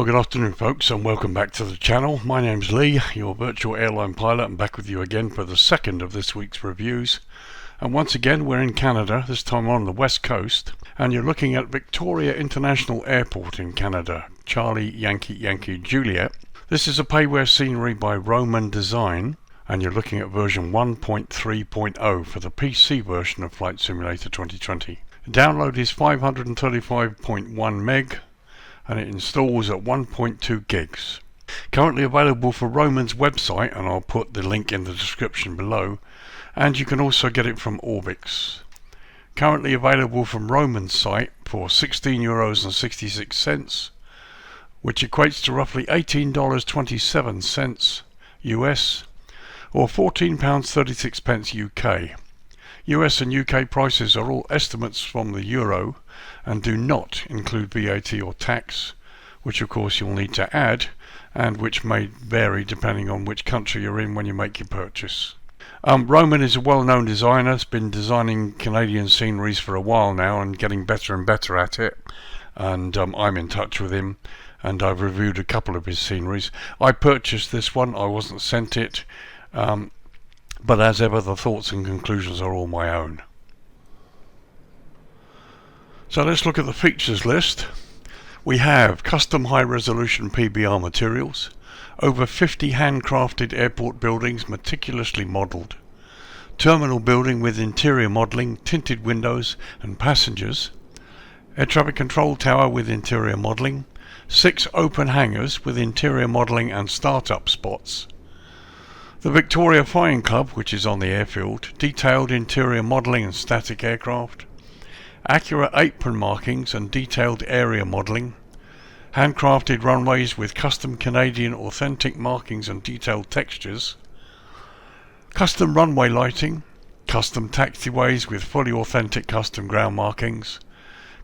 Well, good afternoon folks, and welcome back to the channel. My name's Lee, your virtual airline pilot, and back with you again for the second of this week's reviews. And once again we're in Canada, this time on the west coast, and you're looking at Victoria International Airport in Canada, Charlie Yankee Yankee Juliet. This is a payware scenery by Roman Design, and you're looking at version 1.3.0 for the PC version of Flight Simulator 2020. The download is 535.1 meg, and it installs at 1.2 gigs. Currently available for Roman's website, and I'll put the link in the description below, and you can also get it from Orbix. Currently available from Roman's site for €16.66, which equates to roughly $18.27 US, or £14.36 UK. US and UK prices are all estimates from the euro and do not include VAT or tax, which of course you'll need to add, and which may vary depending on which country you're in when you make your purchase. Roman is a well-known designer. Has been designing Canadian sceneries for a while now and getting better and better at it, and I'm in touch with him and I've reviewed a couple of his sceneries. I purchased this one, I wasn't sent it, but as ever the thoughts and conclusions are all my own. So let's look at the features list. We have custom high resolution PBR materials, over 50 handcrafted airport buildings meticulously modelled, terminal building with interior modelling, tinted windows and passengers, air traffic control tower with interior modelling, 6 open hangars with interior modelling and start-up spots. The Victoria Flying Club, which is on the airfield, detailed interior modelling and static aircraft, accurate apron markings and detailed area modelling, handcrafted runways with custom Canadian authentic markings and detailed textures, custom runway lighting, custom taxiways with fully authentic custom ground markings,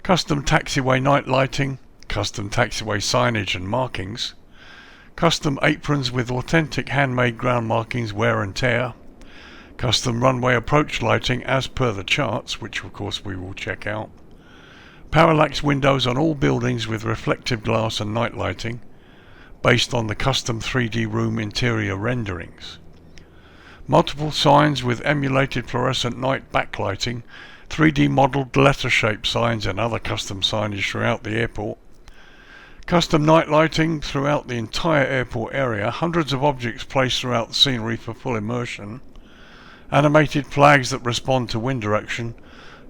custom taxiway night lighting, custom taxiway signage and markings, custom aprons with authentic handmade ground markings, wear and tear, custom runway approach lighting as per the charts, which of course we will check out, parallax windows on all buildings with reflective glass and night lighting based on the custom 3D room interior renderings, multiple signs with emulated fluorescent night backlighting, 3D modelled letter shaped signs and other custom signage throughout the airport, custom night lighting throughout the entire airport area, hundreds of objects placed throughout the scenery for full immersion, animated flags that respond to wind direction,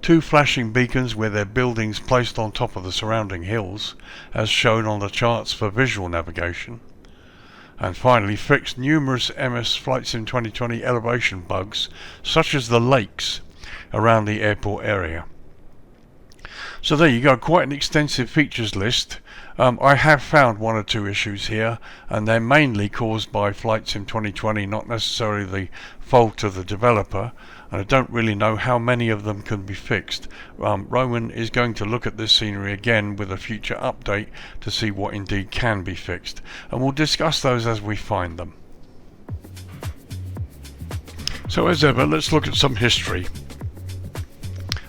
2 flashing beacons with their buildings placed on top of the surrounding hills as shown on the charts for visual navigation, and finally fixed numerous MS Flight Sim 2020 elevation bugs such as the lakes around the airport area. So there you go, quite an extensive features list. I have found 1 or 2 issues here, and they're mainly caused by Flight Sim 2020, not necessarily the fault of the developer, and I don't really know how many of them can be fixed. Roman is going to look at this scenery again with a future update to see what indeed can be fixed, and we'll discuss those as we find them. So as ever, let's look at some history.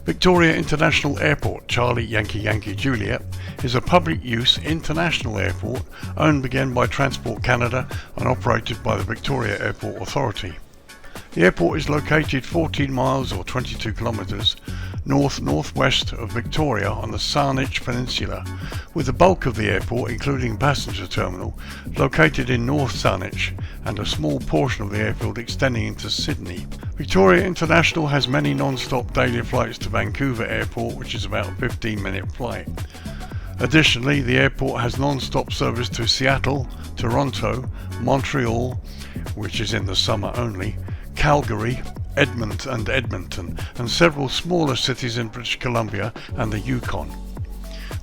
Victoria International Airport, Charlie Yankee Yankee Juliet, is a public use international airport owned again by Transport Canada and operated by the Victoria Airport Authority. The airport is located 14 miles or 22 kilometres north-northwest of Victoria on the Saanich Peninsula, with the bulk of the airport, including passenger terminal, located in North Saanich and a small portion of the airfield extending into Sydney. Victoria International has many non-stop daily flights to Vancouver Airport, which is about a 15-minute flight. Additionally, the airport has non-stop service to Seattle, Toronto, Montreal, which is in the summer only, Calgary, Edmonton, and several smaller cities in British Columbia and the Yukon.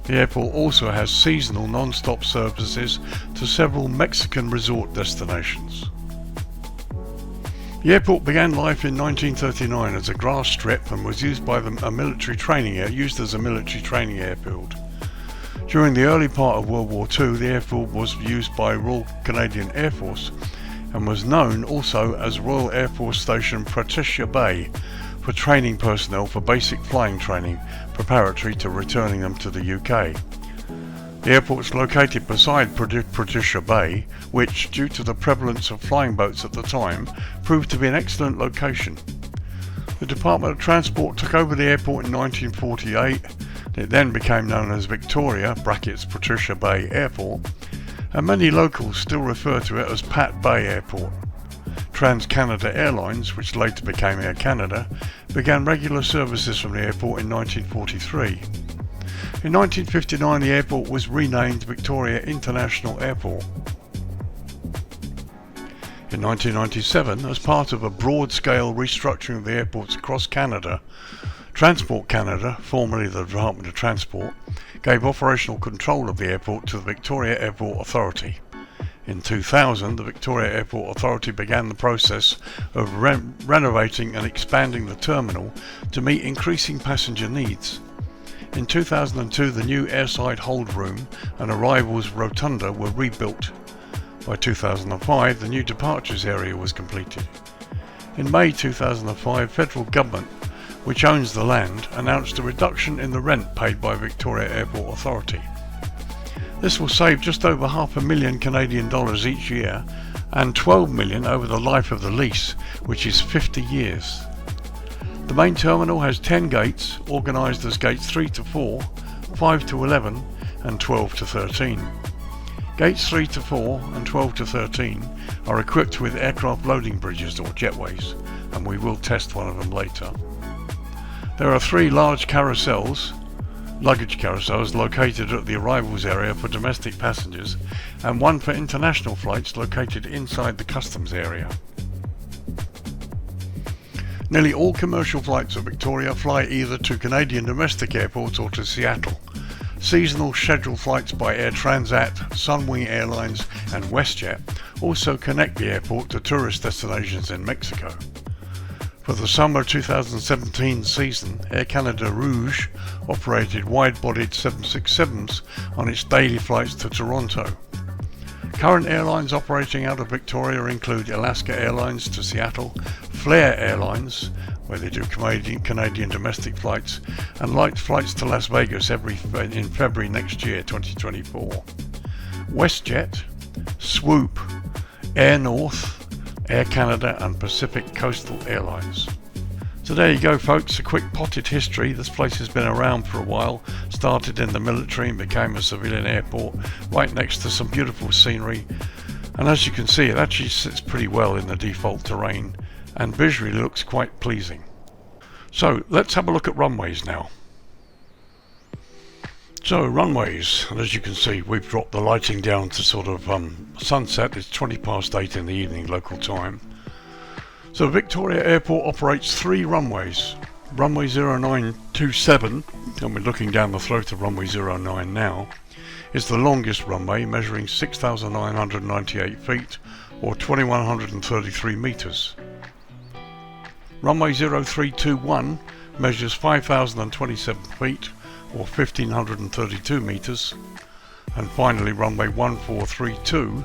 The airport also has seasonal non-stop services to several Mexican resort destinations. The airport began life in 1939 as a grass strip and was used by a military training airfield. During the early part of World War II, the airfield was used by Royal Canadian Air Force and was known also as Royal Air Force Station Patricia Bay for training personnel for basic flying training preparatory to returning them to the UK. The airport is located beside Patricia Bay, which, due to the prevalence of flying boats at the time, proved to be an excellent location. The Department of Transport took over the airport in 1948. It then became known as Victoria (Patricia Bay) Airport, and many locals still refer to it as Pat Bay Airport. Trans-Canada Airlines, which later became Air Canada, began regular services from the airport in 1943. In 1959, the airport was renamed Victoria International Airport. In 1997, as part of a broad-scale restructuring of the airports across Canada, Transport Canada, formerly the Department of Transport, gave operational control of the airport to the Victoria Airport Authority. In 2000, the Victoria Airport Authority began the process of renovating and expanding the terminal to meet increasing passenger needs. In 2002, the new airside hold room and arrivals rotunda were rebuilt. By 2005, the new departures area was completed. In May 2005, federal government, which owns the land, announced a reduction in the rent paid by Victoria Airport Authority. This will save just over $500,000 Canadian each year and $12 million over the life of the lease, which is 50 years. The main terminal has 10 gates, organised as gates 3 to 4, 5 to 11 and 12 to 13. Gates 3 to 4 and 12 to 13 are equipped with aircraft loading bridges or jetways, and we will test one of them later. There are 3 large carousels, luggage carousels, located at the arrivals area for domestic passengers, and 1 for international flights located inside the customs area. Nearly all commercial flights at Victoria fly either to Canadian domestic airports or to Seattle. Seasonal scheduled flights by Air Transat, Sunwing Airlines and WestJet also connect the airport to tourist destinations in Mexico. For the summer 2017 season, Air Canada Rouge operated wide-bodied 767s on its daily flights to Toronto. Current airlines operating out of Victoria include Alaska Airlines to Seattle, Flair Airlines, where they do Canadian domestic flights, and light flights to Las Vegas in February next year, 2024. WestJet, Swoop, Air North, Air Canada and Pacific Coastal Airlines. So there you go folks, a quick potted history. This place has been around for a while, started in the military and became a civilian airport right next to some beautiful scenery, and as you can see it actually sits pretty well in the default terrain and visually looks quite pleasing. So let's have a look at runways now. So runways, and as you can see we've dropped the lighting down to sort of sunset. It's 8:20 in the evening local time. So Victoria Airport operates 3 runways. Runway 0927, and we're looking down the throat of runway 09 now, is the longest runway, measuring 6,998 feet or 2,133 meters. Runway 0321 measures 5,027 feet or 1,532 meters. And finally runway 1432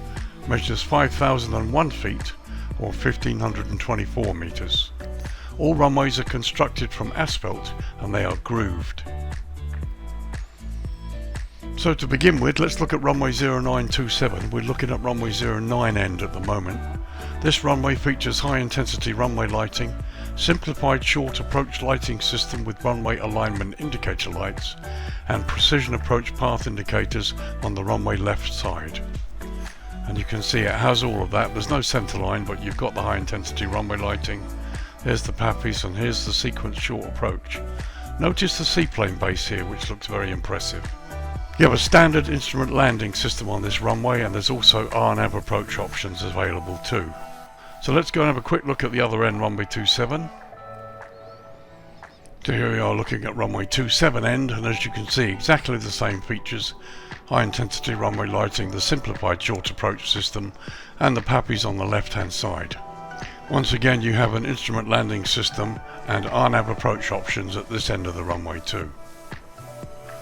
measures 5,001 feet or 1,524 meters. All runways are constructed from asphalt and they are grooved. So to begin with, let's look at runway 0927. We're looking at runway 09 end at the moment. This runway features high intensity runway lighting, simplified short approach lighting system with runway alignment indicator lights, and precision approach path indicators on the runway left side. And you can see it has all of that. There's no center line, but you've got the high intensity runway lighting. Here's the PAPIs and here's the sequence short approach. Notice the seaplane base here, which looks very impressive. You have a standard instrument landing system on this runway, and there's also RNAV approach options available too. So let's go and have a quick look at the other end, runway 27. So here we are looking at runway 27 end, and as you can see, exactly the same features. High intensity runway lighting, the simplified short approach system, and the PAPIs on the left hand side. Once again, you have an instrument landing system and RNAV approach options at this end of the runway too.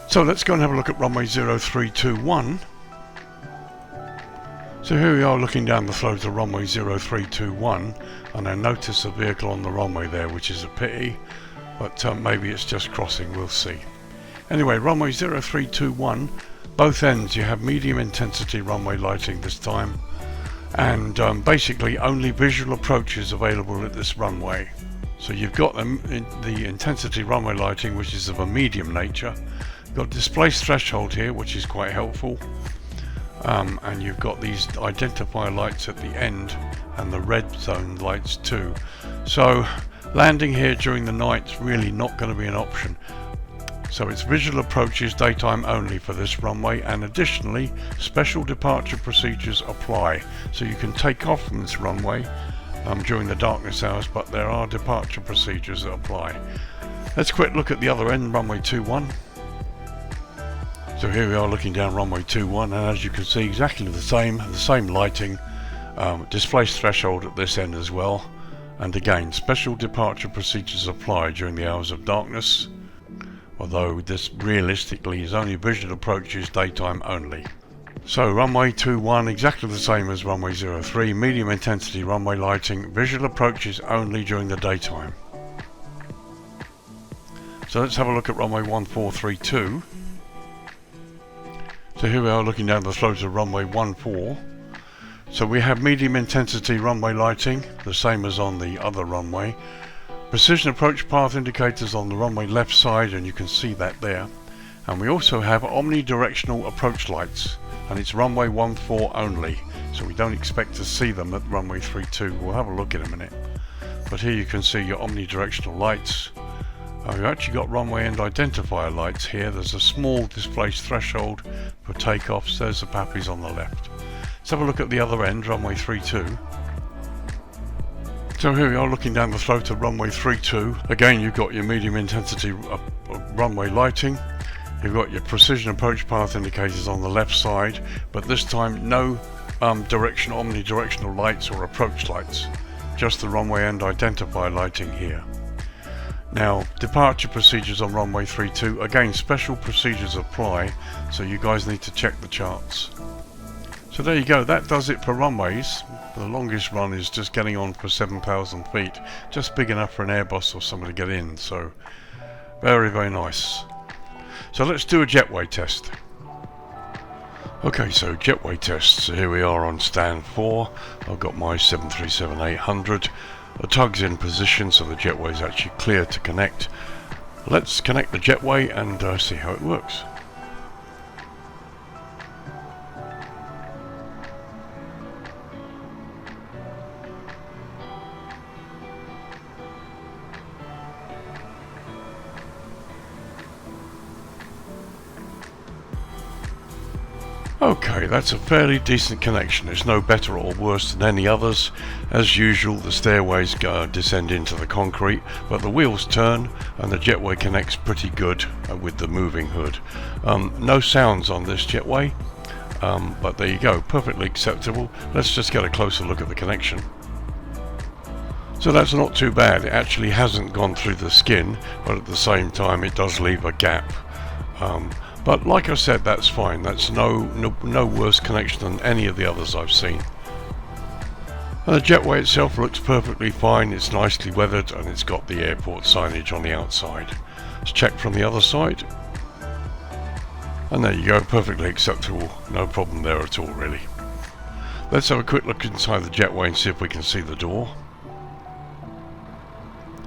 So let's go and have a look at runway 0321. So here we are looking down the throat of runway 0321, and I notice a vehicle on the runway there, which is a pity, but maybe it's just crossing, we'll see. Anyway, runway 0321 both ends you have medium intensity runway lighting this time, and basically only visual approaches available at this runway. So you've got the intensity runway lighting, which is of a medium nature. You've got displaced threshold here, which is quite helpful, and you've got these identifier lights at the end and the red zone lights too. So landing here during the night is really not going to be an option. So it's visual approaches, daytime only for this runway, and additionally special departure procedures apply. So you can take off from this runway during the darkness hours, but there are departure procedures that apply. Let's quick look at the other end, runway 21. So here we are looking down runway 21, and as you can see, exactly the same lighting, displaced threshold at this end as well, and again special departure procedures apply during the hours of darkness, although this realistically is only visual approaches, daytime only. So runway 21 exactly the same as runway 03, medium intensity runway lighting, visual approaches only during the daytime. So let's have a look at runway 1432. So here we are looking down the throat of runway 14. So we have medium intensity runway lighting, the same as on the other runway. Precision approach path indicators on the runway left side, and you can see that there. And we also have omnidirectional approach lights, and it's runway 14 only, so we don't expect to see them at runway 32. We'll have a look in a minute. But here you can see your omnidirectional lights. We've actually got runway end identifier lights here. There's a small displaced threshold for takeoffs. There's the PAPIs on the left. Let's have a look at the other end, runway 32. So here we are looking down the throat of runway 32. Again, you've got your medium intensity runway lighting. You've got your precision approach path indicators on the left side, but this time no omnidirectional lights or approach lights, just the runway end identifier lighting here. Now, departure procedures on runway 32, again special procedures apply, so you guys need to check the charts. So there you go, that does it for runways. The longest run is just getting on for 7,000 feet, just big enough for an Airbus or someone to get in, so very, very nice. So let's do a jetway test. Okay, so jetway tests. So here we are on stand 4. I've got my 737-800. The tug's in position, so the jetway is actually clear to connect. Let's connect the jetway and see how it works. Okay, that's a fairly decent connection. It's no better or worse than any others. As usual, the stairways descend into the concrete, but the wheels turn and the jetway connects pretty good with the moving hood. No sounds on this jetway, but there you go, perfectly acceptable. Let's just get a closer look at the connection. So that's not too bad. It actually hasn't gone through the skin, but at the same time it does leave a gap. But like I said, that's fine. That's no worse connection than any of the others I've seen. And the jetway itself looks perfectly fine. It's nicely weathered and it's got the airport signage on the outside. Let's check from the other side. And there you go, perfectly acceptable. No problem there at all, really. Let's have a quick look inside the jetway and see if we can see the door.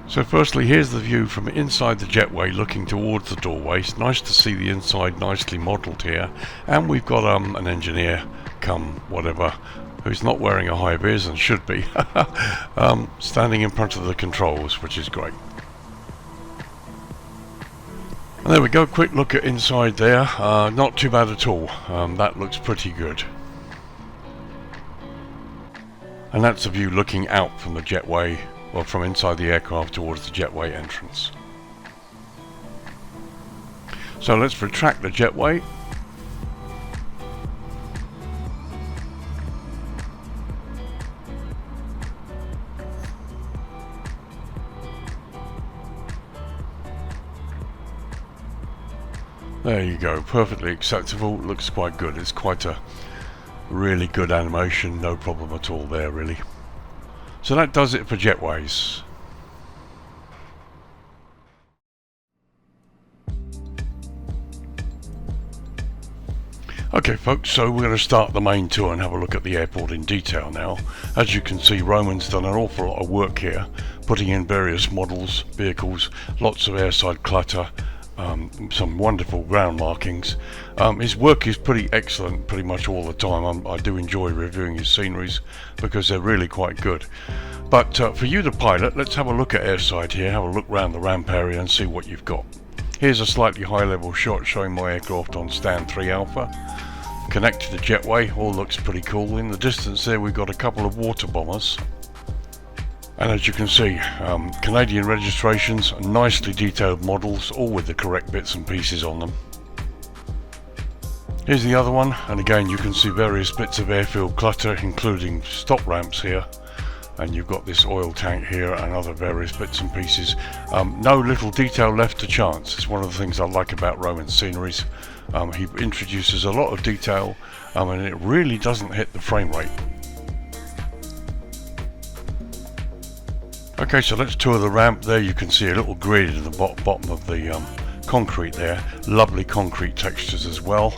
So firstly, here's the view from inside the jetway looking towards the doorway. It's nice to see the inside nicely modelled here, and we've got an engineer come whatever who's not wearing a high vis and should be standing in front of the controls, which is great. And there we go, quick look at inside there. Not too bad at all. That looks pretty good. And that's the view looking out from the jetway, well, from inside the aircraft towards the jetway entrance. So let's retract the jetway. There you go, perfectly acceptable, looks quite good. It's quite a really good animation, no problem at all there really. So that does it for jetways. Okay folks, so we're going to start the main tour and have a look at the airport in detail now. As you can see, Roman's done an awful lot of work here, putting in various models, vehicles, lots of airside clutter, some wonderful ground markings. His work is pretty excellent pretty much all the time. I do enjoy reviewing his sceneries because they're really quite good. But for you the pilot, let's have a look at airside here, have a look around the ramp area and see what you've got. Here's a slightly high level shot showing my aircraft on stand 3 Alpha. Connected to JETWAY, all looks pretty cool. In the distance there we've got a couple of water bombers. And as you can see, Canadian registrations, nicely detailed models, all with the correct bits and pieces on them. Here's the other one, and again you can see various bits of airfield clutter, including stop ramps here. And you've got this oil tank here and other various bits and pieces. No little detail left to chance. It's one of the things I like about Roman's sceneries. He introduces a lot of detail and it really doesn't hit the frame rate. Okay, so let's tour the ramp. There you can see a little grid in the bottom of the concrete there. Lovely concrete textures as well.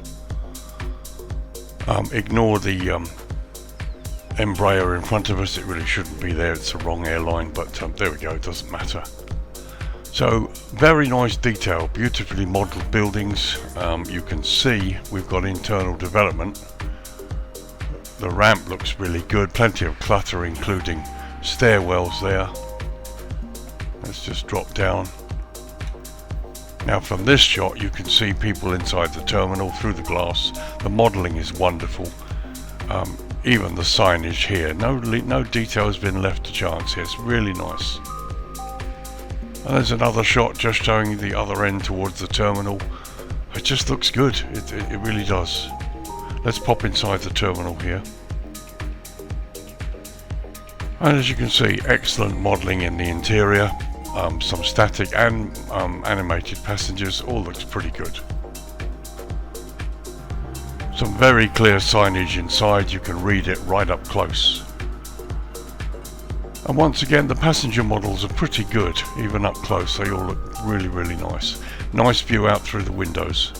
Ignore the Embraer in front of us, it really shouldn't be there, it's the wrong airline, but there we go, it doesn't matter. So very nice detail, beautifully modelled buildings. You can see we've got internal development. The ramp looks really good, plenty of clutter including stairwells there. Let's just drop down. Now from this shot you can see people inside the terminal through the glass. The modelling is wonderful. Even the signage here, no detail has been left to chance here. It's really nice. And there's another shot just showing the other end towards the terminal. It just looks good, it really does. Let's pop inside the terminal here. And as you can see, excellent modelling in the interior. Some static and animated passengers, all looks pretty good. Some very clear signage inside, you can read it right up close. And once again the passenger models are pretty good, even up close, they all look really nice. Nice view out through the windows.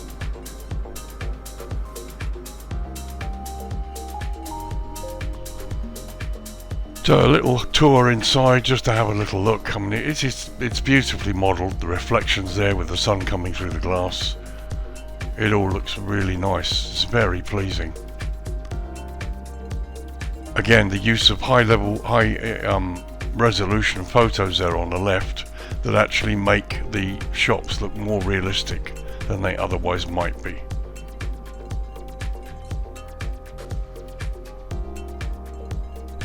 So a little tour inside just to have a little look. I mean it's beautifully modelled, the reflections there with the sun coming through the glass. It all looks really nice, it's very pleasing. Again, the use of high resolution photos there on the left that actually make the shops look more realistic than they otherwise might be.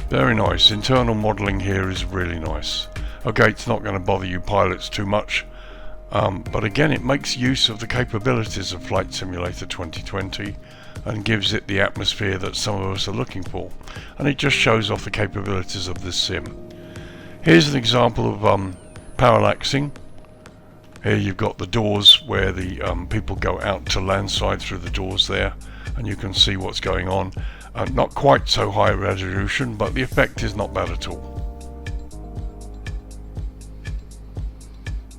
Very nice, internal modelling here is really nice. Okay, it's not going to bother you pilots too much. But again, it makes use of the capabilities of Flight Simulator 2020 and gives it the atmosphere that some of us are looking for. And it just shows off the capabilities of this sim. Here's an example of parallaxing. Here you've got the doors where the people go out to landside through the doors there, and you can see what's going on. Not quite so high resolution, but the effect is not bad at all.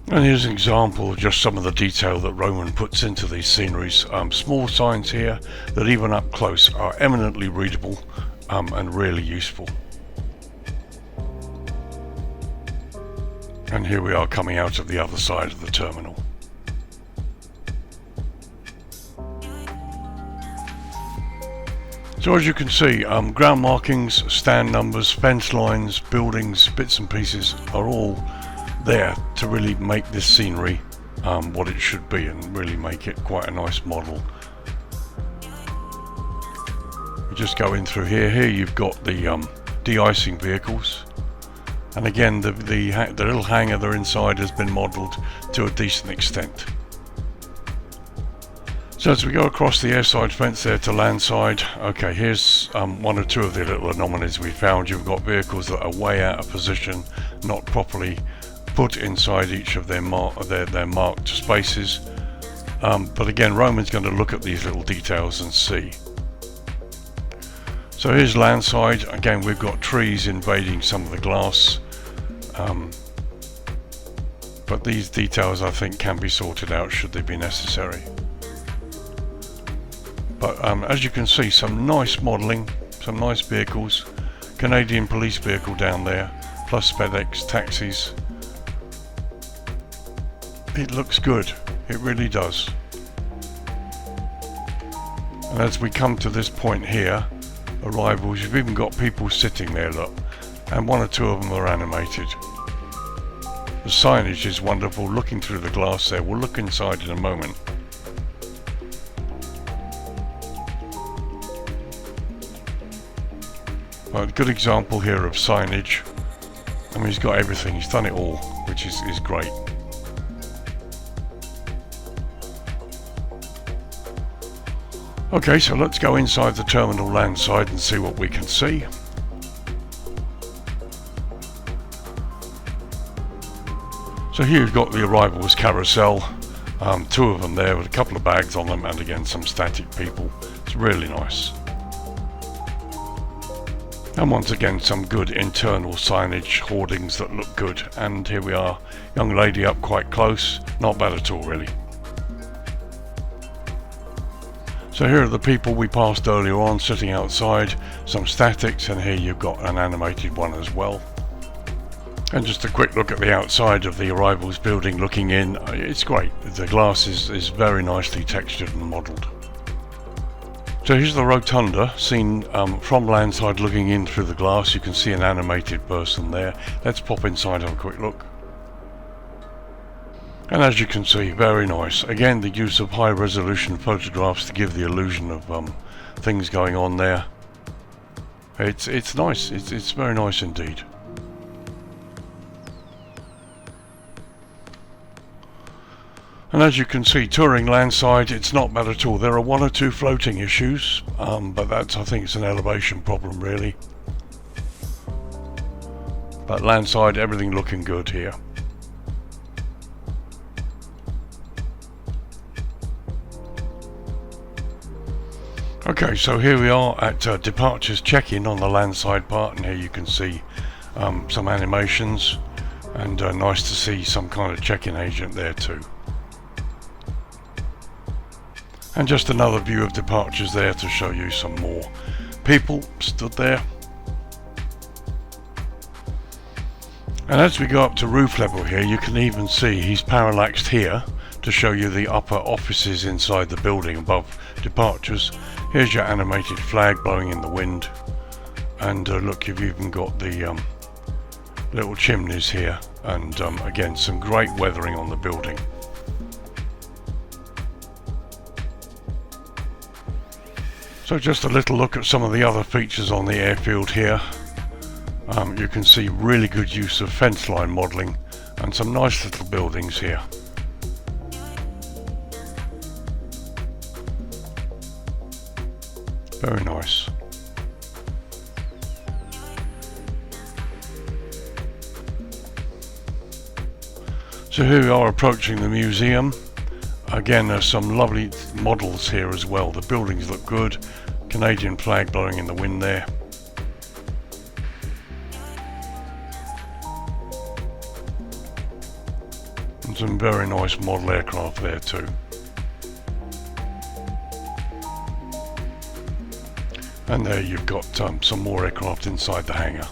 And here's an example of just some of the detail that Roman puts into these sceneries. Small signs here that even up close are eminently readable and really useful. And here we are coming out of the other side of the terminal. So as you can see, ground markings, stand numbers, fence lines, buildings, bits and pieces are all there to really make this scenery what it should be and really make it quite a nice model. We just go in through here. Here you've got the de-icing vehicles, and again the little hangar they're inside has been modelled to a decent extent. So as we go across the airside fence there to landside, okay, here's one or two of the little anomalies we found. You've got vehicles that are way out of position, not properly put inside each of their marked spaces. But again, Roman's going to look at these little details and see. So here's landside. Again, we've got trees invading some of the glass. But these details I think can be sorted out should they be necessary. But as you can see, some nice modelling, some nice vehicles. Canadian police vehicle down there, plus FedEx taxis. It looks good, it really does. And as we come to this point here, arrivals, you've even got people sitting there, look, and one or two of them are animated. The signage is wonderful, looking through the glass there. We'll look inside in a moment. Well, a good example here of signage. I mean, he's got everything, he's done it all, which is great. Okay, so let's go inside the terminal land side and see what we can see. So here you've got the arrivals carousel, two of them there with a couple of bags on them, and again some static people. It's really nice. And once again some good internal signage, hoardings that look good. And here we are, young lady up quite close, not bad at all really. So here are the people we passed earlier on sitting outside, some statics, and here you've got an animated one as well. And just a quick look at the outside of the arrivals building looking in. It's great. The glass is very nicely textured and modelled. So here's the rotunda seen from landside looking in through the glass. You can see an animated person there. Let's pop inside and have a quick look. And as you can see, very nice. Again, the use of high resolution photographs to give the illusion of things going on there. It's nice. It's very nice indeed. And as you can see, touring landside, it's not bad at all. There are one or two floating issues, but that's, I think it's an elevation problem really. But landside, everything looking good here. Okay, so here we are at departures check-in on the landside part, and here you can see some animations, and nice to see some kind of check-in agent there too. And just another view of departures there to show you some more people stood there. And as we go up to roof level here, you can even see he's parallaxed here to show you the upper offices inside the building above departures. Here's your animated flag blowing in the wind, and look, you've even got the little chimneys here, and again some great weathering on the building. So just a little look at some of the other features on the airfield here. You can see really good use of fence line modelling and some nice little buildings here. Very nice. So here we are approaching the museum. Again, there's some lovely models here as well. The buildings look good. Canadian flag blowing in the wind there. And some very nice model aircraft there too. And there you've got some more aircraft inside the hangar.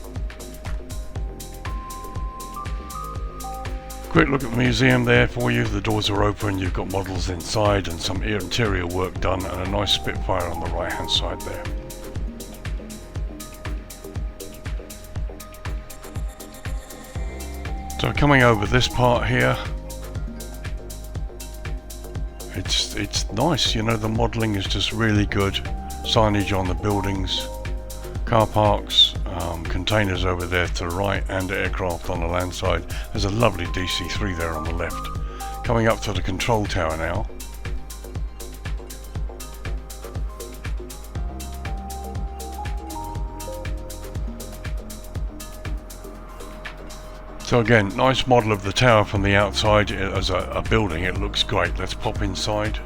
Quick look at the museum there for you. The doors are open, you've got models inside and some interior work done, and a nice Spitfire on the right hand side there. So coming over this part here, it's nice, you know, the modelling is just really good. Signage on the buildings, car parks, containers over there to the right, and aircraft on the land side. There's a lovely DC-3 there on the left. Coming up to the control tower now. So again, nice model of the tower from the outside as a building. It looks great. Let's pop inside.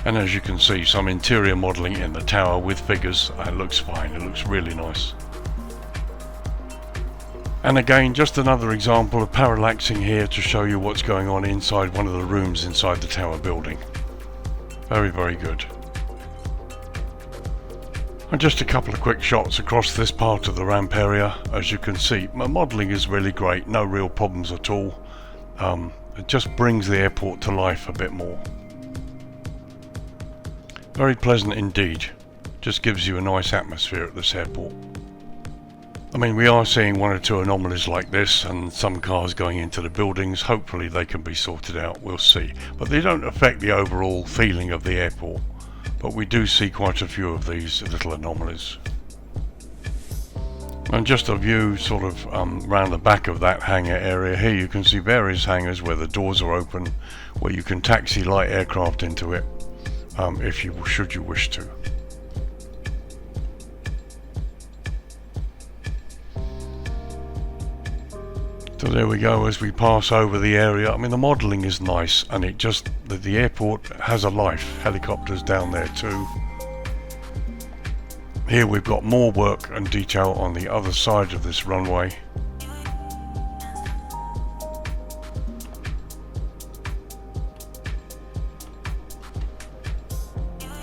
And as you can see, some interior modelling in the tower with figures. It looks fine, it looks really nice. And again, just another example of parallaxing here to show you what's going on inside one of the rooms inside the tower building. Very, very good. And just a couple of quick shots across this part of the ramp area. As you can see, my modelling is really great, no real problems at all. It just brings the airport to life a bit more. Very pleasant indeed. Just gives you a nice atmosphere at this airport. I mean, we are seeing one or two anomalies like this and some cars going into the buildings. Hopefully they can be sorted out, we'll see. But they don't affect the overall feeling of the airport. But we do see quite a few of these little anomalies. And just a view sort of round the back of that hangar area here, you can see various hangars where the doors are open, where you can taxi light aircraft into it, should you wish to. So there we go as we pass over the area. I mean, the modelling is nice, and it just, the airport has a life. Helicopters down there too. Here we've got more work and detail on the other side of this runway.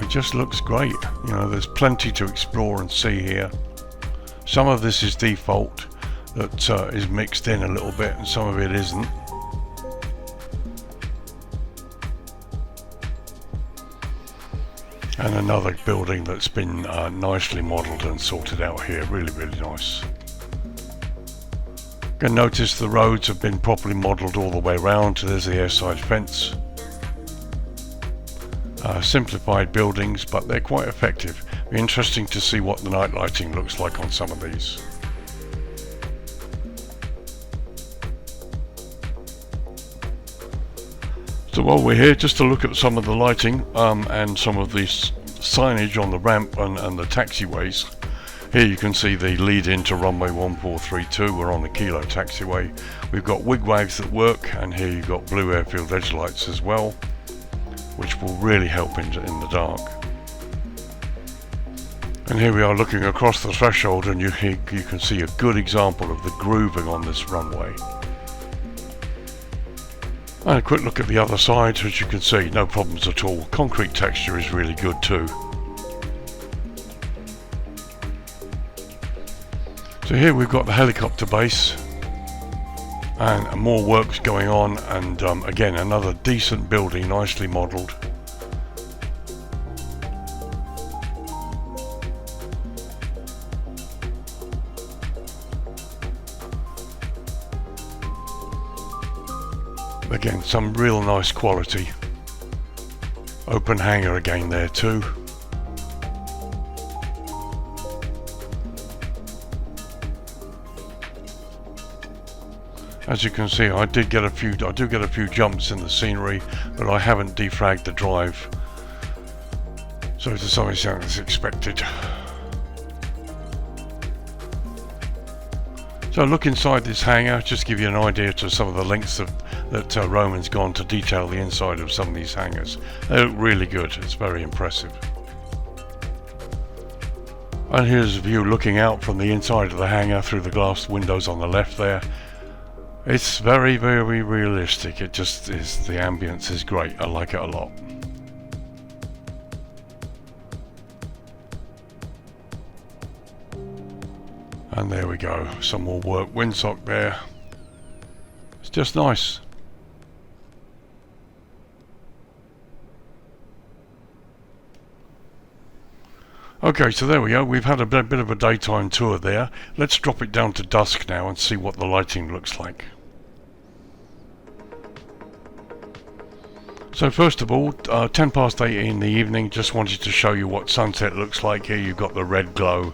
It just looks great. You know, there's plenty to explore and see here. Some of this is default. That is mixed in a little bit, and some of it isn't. And another building that's been nicely modelled and sorted out here. Really, really nice. You can notice the roads have been properly modelled all the way around. There's the airside fence. Simplified buildings, but they're quite effective. Be interesting to see what the night lighting looks like on some of these. So while we're here, just to look at some of the lighting and some of the signage on the ramp and the taxiways. Here you can see the lead into runway 1432. We're on the Kilo taxiway. We've got wigwags that work, and here you've got blue airfield edge lights as well, which will really help in the dark. And here we are looking across the threshold, and you can see a good example of the grooving on this runway. And a quick look at the other side. As you can see, no problems at all. Concrete texture is really good too. So here we've got the helicopter base, and more work's going on, and again another decent building, nicely modelled. Again, some real nice quality. Open hangar again there too. As you can see, I do get a few jumps in the scenery, but I haven't defragged the drive, so to some extent it's expected. So look inside this hangar, just give you an idea to some of the lengths that Roman's gone to detail the inside of some of these hangars. They look really good, it's very impressive. And here's a view looking out from the inside of the hangar through the glass windows on the left there. It's very, very realistic. It just is, the ambience is great, I like it a lot. And there we go, some more work, windsock there. It's just nice. Okay, so there we go, we've had a bit of a daytime tour there. Let's drop it down to dusk now and see what the lighting looks like. So first of all, 10 past 8 in the evening, just wanted to show you what sunset looks like. Here you've got the red glow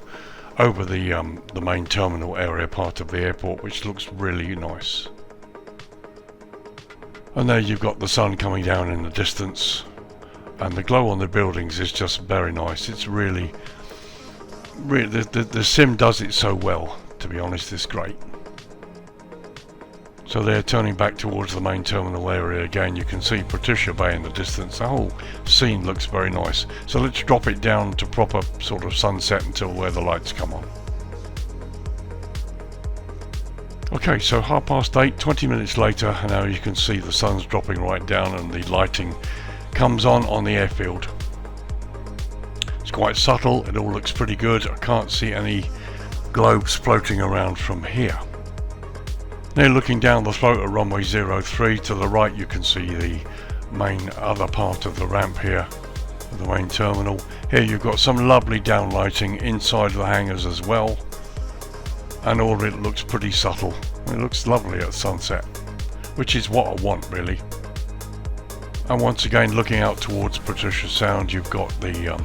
over the main terminal area part of the airport, which looks really nice. And there you've got the sun coming down in the distance, and the glow on the buildings is just very nice. It's really the sim does it so well, to be honest. It's great. So they're turning back towards the main terminal area again. You can see Patricia Bay in the distance. The whole scene looks very nice. So let's drop it down to proper sort of sunset until where the lights come on. Okay, so 8:30, 20 minutes later, and now you can see the sun's dropping right down and the lighting comes on the airfield. It's quite subtle, it all looks pretty good. I can't see any globes floating around from here. Now looking down the throat of runway 03, to the right you can see the main other part of the ramp here, the main terminal. Here you've got some lovely downlighting inside the hangars as well, and all of it looks pretty subtle. It looks lovely at sunset, which is what I want really. And once again, looking out towards Patricia Sound, you've got the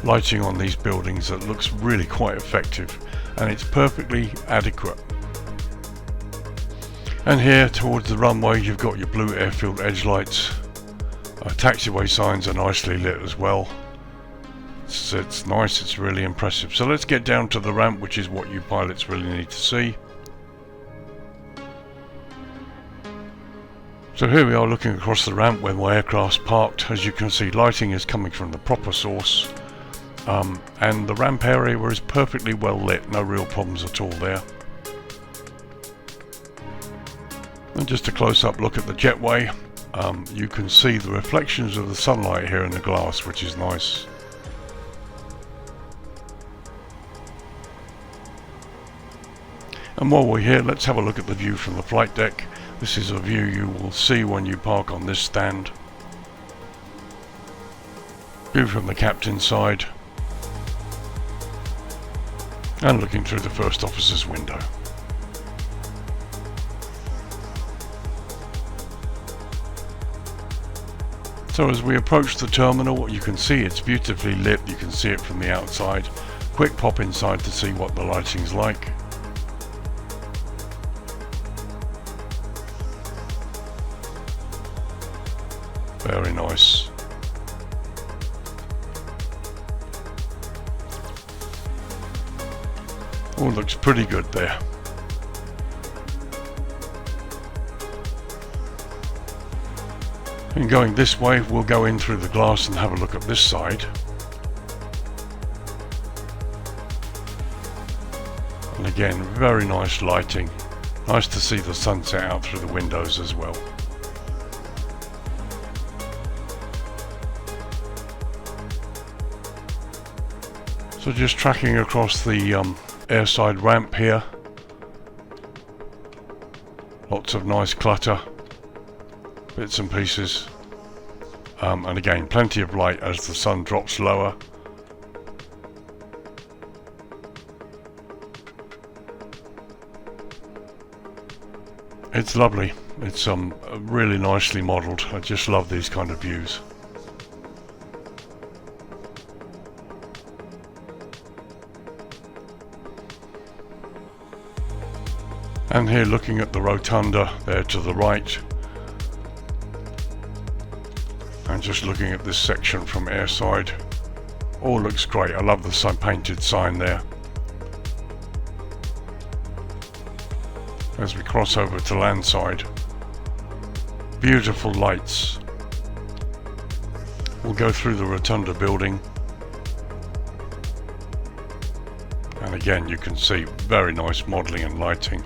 lighting on these buildings that looks really quite effective, and it's perfectly adequate. And here towards the runway you've got your blue airfield edge lights. Taxiway signs are nicely lit as well. It's nice, it's really impressive. So let's get down to the ramp, which is what you pilots really need to see. So here we are looking across the ramp where my aircraft's parked. As you can see, lighting is coming from the proper source. And the ramp area is perfectly well lit, no real problems at all there. And just a close-up look at the jetway. You can see the reflections of the sunlight here in the glass, which is nice. And while we're here, let's have a look at the view from the flight deck. This is a view you will see when you park on this stand. View from the captain's side. And looking through the first officer's window. So as we approach the terminal, you can see it's beautifully lit. You can see it from the outside. Quick pop inside to see what the lighting's like. Very nice. All looks pretty good there. And going this way, we'll go in through the glass and have a look at this side. And again, very nice lighting. Nice to see the sunset out through the windows as well. So just tracking across the airside ramp here. Lots of nice clutter. Bits and pieces, and again plenty of light as the sun drops lower. It's lovely. It's really nicely modelled. I just love these kind of views. And here looking at the rotunda there to the right. And just looking at this section from airside, all looks great. I love the sun painted sign there. As we cross over to landside, beautiful lights. We'll go through the rotunda building, and again you can see very nice modelling and lighting.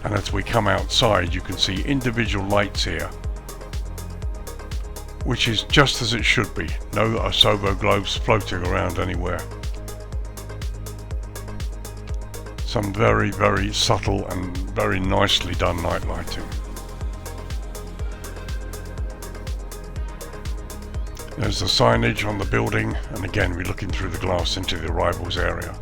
And as we come outside, you can see individual lights here, which is just as it should be. No Asobo globes floating around anywhere. Some very, very subtle and very nicely done night lighting. There's the signage on the building, and again we're looking through the glass into the arrivals area.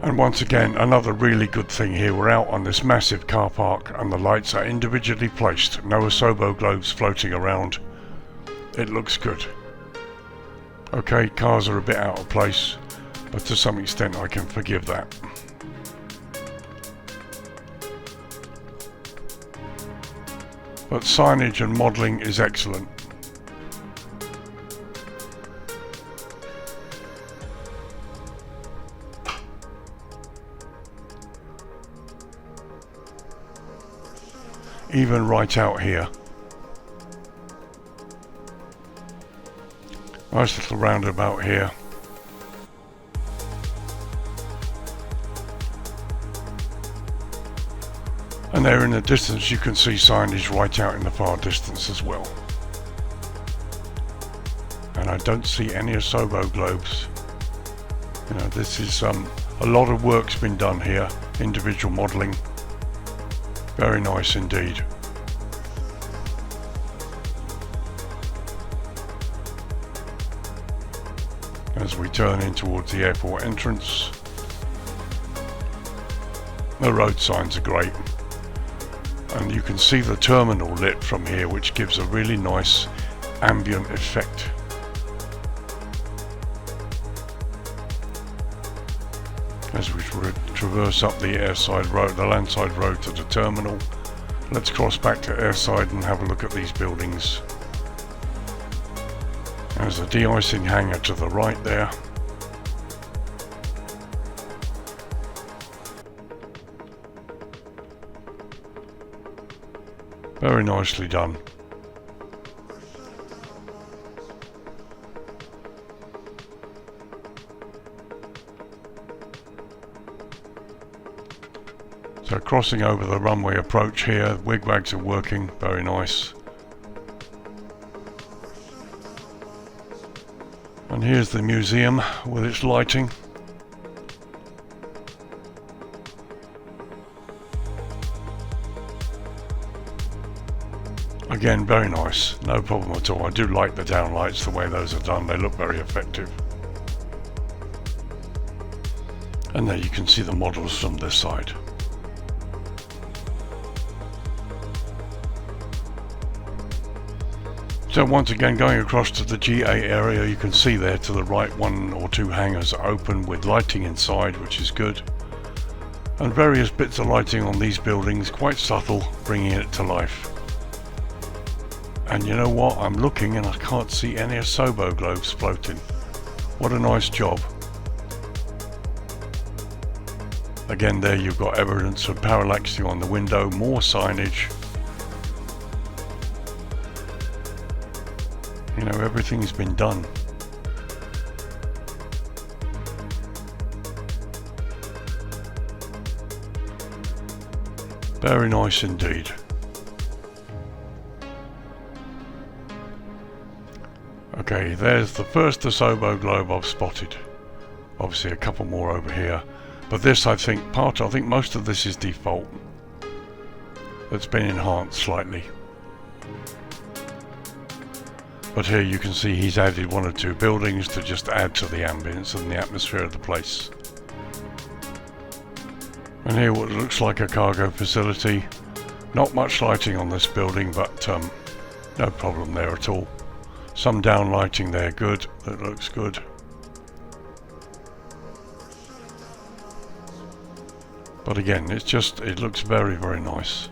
And once again, another really good thing here, we're out on this massive car park and the lights are individually placed. No Asobo globes floating around. It looks good. Okay, cars are a bit out of place, but to some extent I can forgive that. But signage and modelling is excellent. Even right out here. Nice little roundabout here. And there in the distance you can see signage right out in the far distance as well. And I don't see any Asobo globes. You know, this is a lot of work's been done here, individual modelling. Very nice indeed. As we turn in towards the airport entrance, the road signs are great, and you can see the terminal lit from here, which gives a really nice ambient effect. As we traverse up the airside road, the landside road to the terminal, let's cross back to airside and have a look at these buildings. There's a de-icing hangar to the right there. Very nicely done. So crossing over the runway approach here, wigwags are working, very nice. And here's the museum with its lighting. Again, very nice, no problem at all. I do like the downlights, the way those are done, they look very effective. And there you can see the models from this side. So once again, going across to the GA area, you can see there to the right 1 or 2 hangars are open with lighting inside, which is good. And various bits of lighting on these buildings, quite subtle, bringing it to life. And you know what, I'm looking and I can't see any Asobo globes floating. What a nice job. Again, there you've got evidence of parallaxing on the window, more signage. You know, everything's been done. Very nice indeed. Okay, there's the first Asobo globe I've spotted. Obviously a couple more over here. But this, I think most of this is default. It's been enhanced slightly. But here you can see he's added 1 or 2 buildings to just add to the ambience and the atmosphere of the place. And here what looks like a cargo facility. Not much lighting on this building, but no problem there at all. Some down lighting there, good, that looks good. But again, it looks very, very nice.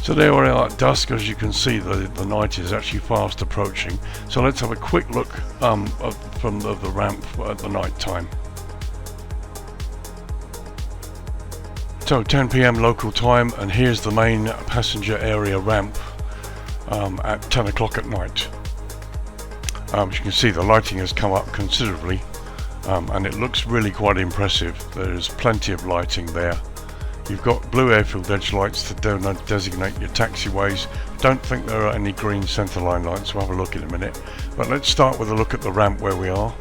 So there we are at dusk. As you can see, the night is actually fast approaching. So let's have a quick look from the ramp at the night time. So 10 PM local time, and here's the main passenger area ramp at 10 o'clock at night. As you can see, the lighting has come up considerably, and it looks really quite impressive. There's plenty of lighting there. You've got blue airfield edge lights to designate your taxiways. Don't think there are any green centerline lights, we'll have a look in a minute. But let's start with a look at the ramp where we are.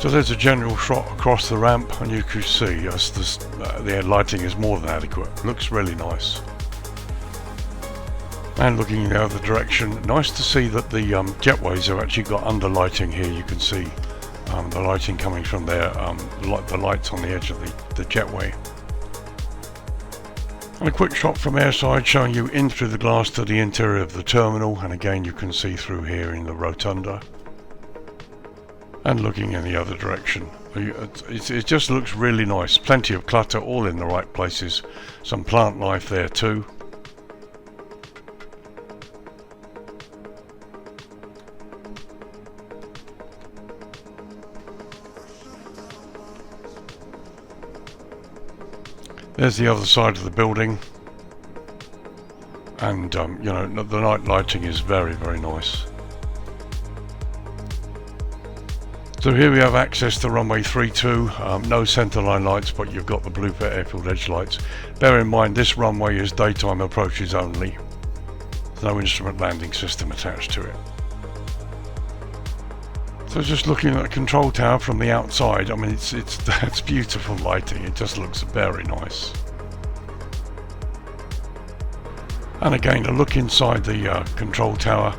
So there's a general shot across the ramp, and you can see the lighting is more than adequate. Looks really nice. And looking in the other direction, nice to see that the JETWAYs have actually got under lighting here. You can see the lighting coming from there, the lights on the edge of the JETWAY. And a quick shot from airside showing you in through the glass to the interior of the terminal, and again you can see through here in the rotunda. And looking in the other direction, it just looks really nice. Plenty of clutter, all in the right places. Some plant life there too. There's the other side of the building, and you know, the night lighting is very, very nice. So here we have access to runway 32, no centerline lights, but you've got the Bluebird airfield edge lights. Bear in mind this runway is daytime approaches only. There's no instrument landing system attached to it. So just looking at the control tower from the outside, I mean that's beautiful lighting, it just looks very nice. And again, a look inside the control tower,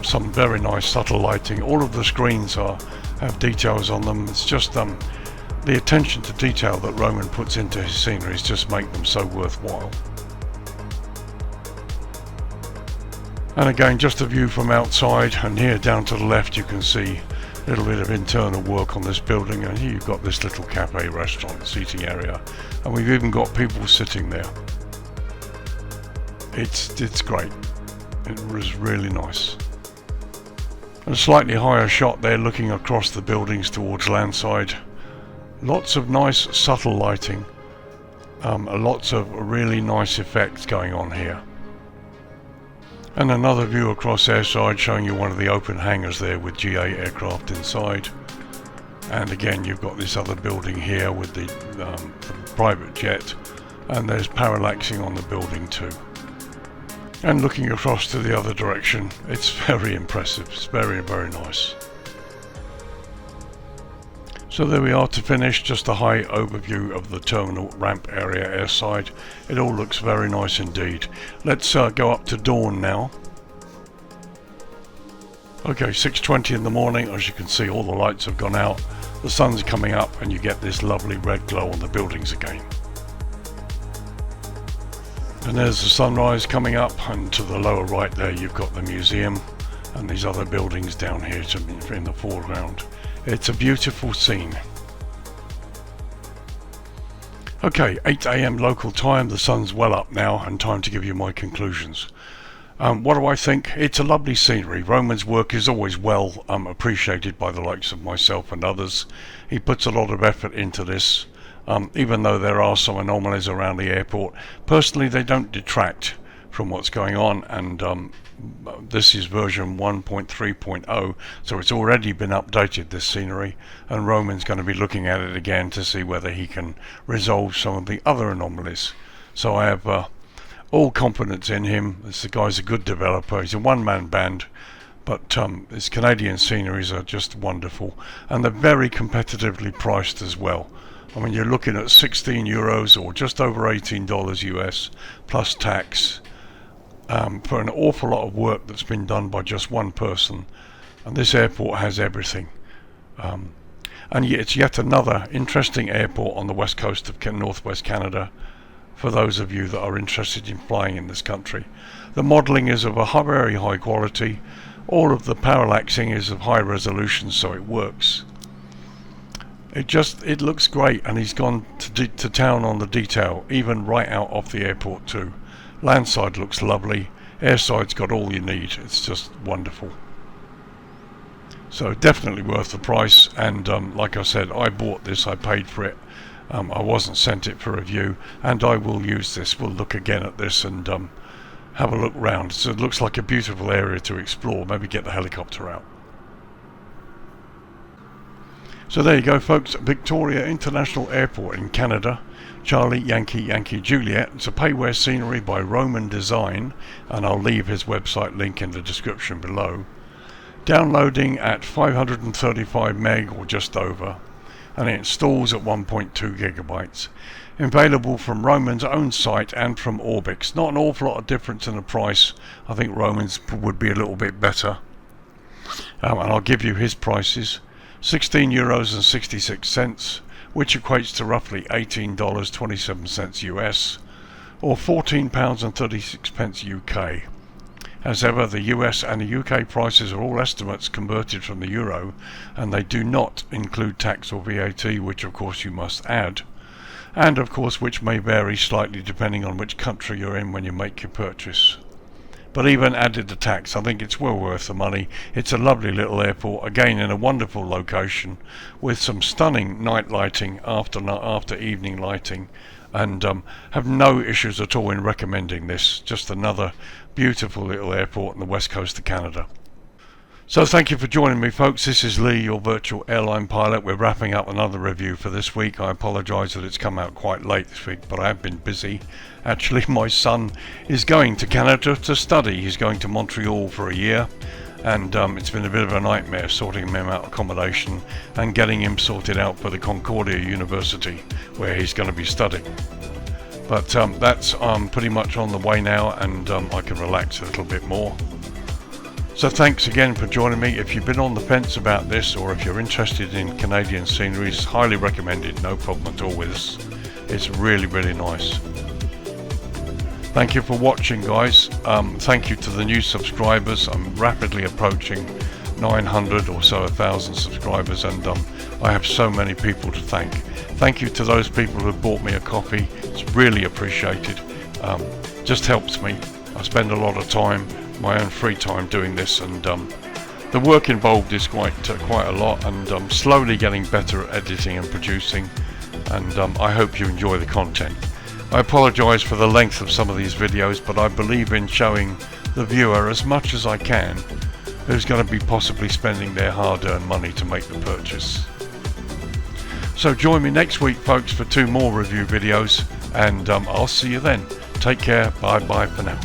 some very nice subtle lighting. All of the screens have details on them. It's just the attention to detail that Roman puts into his sceneries just make them so worthwhile. And again, just a view from outside, and here down to the left you can see a little bit of internal work on this building, and here you've got this little cafe restaurant seating area, and we've even got people sitting there. It's great. It was really nice. A slightly higher shot there looking across the buildings towards landside. Lots of nice subtle lighting, lots of really nice effects going on here. And another view across airside showing you one of the open hangars there with GA aircraft inside. And again you've got this other building here with the private jet, and there's parallaxing on the building too. And looking across to the other direction, it's very impressive. It's very, very nice. So there we are to finish, just a high overview of the terminal ramp area airside. It all looks very nice indeed. Let's go up to dawn now. Okay, 6:20 in the morning. As you can see, all the lights have gone out. The sun's coming up and you get this lovely red glow on the buildings again. And there's the sunrise coming up, and to the lower right there you've got the museum and these other buildings down here in the foreground. It's a beautiful scene. Okay, 8 AM local time, the sun's well up now, and time to give you my conclusions. What do I think? It's a lovely scenery. Roman's work is always well appreciated by the likes of myself and others. He puts a lot of effort into this. Even though there are some anomalies around the airport, personally they don't detract from what's going on, and this is version 1.3.0, so it's already been updated, this scenery, and Roman's going to be looking at it again to see whether he can resolve some of the other anomalies. So I have all confidence in him. This guy's a good developer. He's a one-man band, but his Canadian sceneries are just wonderful, and they're very competitively priced as well. I mean, you're looking at €16 or just over $18 US plus tax for an awful lot of work that's been done by just one person, and this airport has everything. And it's yet another interesting airport on the west coast of northwest Canada for those of you that are interested in flying in this country. The modelling is of a very high quality. All of the parallaxing is of high resolution, so it works. It looks great, and he's gone to town on the detail, even right out off the airport too. Landside looks lovely, airside's got all you need. It's just wonderful. So definitely worth the price, and like I said, I bought this, I paid for it. I wasn't sent it for review, and I will use this. We'll look again at this and have a look round. So it looks like a beautiful area to explore. Maybe get the helicopter out. So there you go, folks. Victoria International Airport in Canada. Charlie Yankee Yankee Juliet. It's a payware scenery by Roman Design, and I'll leave his website link in the description below. Downloading at 535 meg or just over, and it installs at 1.2 gigabytes. Available from Roman's own site and from Orbix. Not an awful lot of difference in the price. I think Roman's would be a little bit better. And I'll give you his prices. €16.66, which equates to roughly $18.27 US, or £14.36 UK. As ever, the US and the UK prices are all estimates converted from the euro, and they do not include tax or VAT, which of course you must add, and of course which may vary slightly depending on which country you're in when you make your purchase. But even added the tax, I think it's well worth the money. It's a lovely little airport, again in a wonderful location, with some stunning night lighting after evening lighting, and have no issues at all in recommending this. Just another beautiful little airport on the west coast of Canada. So thank you for joining me, folks. This is Lee, your virtual airline pilot. We're wrapping up another review for this week. I apologise that it's come out quite late this week, but I have been busy. Actually, my son is going to Canada to study. He's going to Montreal for a year, and it's been a bit of a nightmare sorting him out accommodation and getting him sorted out for the Concordia University where he's going to be studying. But that's pretty much on the way now, and I can relax a little bit more. So thanks again for joining me. If you've been on the fence about this, or if you're interested in Canadian sceneries, highly recommend it, no problem at all with this. It's really, really nice. Thank you for watching, guys. Thank you to the new subscribers. I'm rapidly approaching 900 or so 1,000 subscribers, and I have so many people to thank. Thank you to those people who bought me a coffee. It's really appreciated. Just helps me. I spend a lot of time, my own free time, doing this, and the work involved is quite a lot, and I'm slowly getting better at editing and producing, and I hope you enjoy the content. I apologise for the length of some of these videos, but I believe in showing the viewer as much as I can who's going to be possibly spending their hard-earned money to make the purchase. So join me next week, folks, for 2 more review videos, and I'll see you then. Take care. Bye bye for now.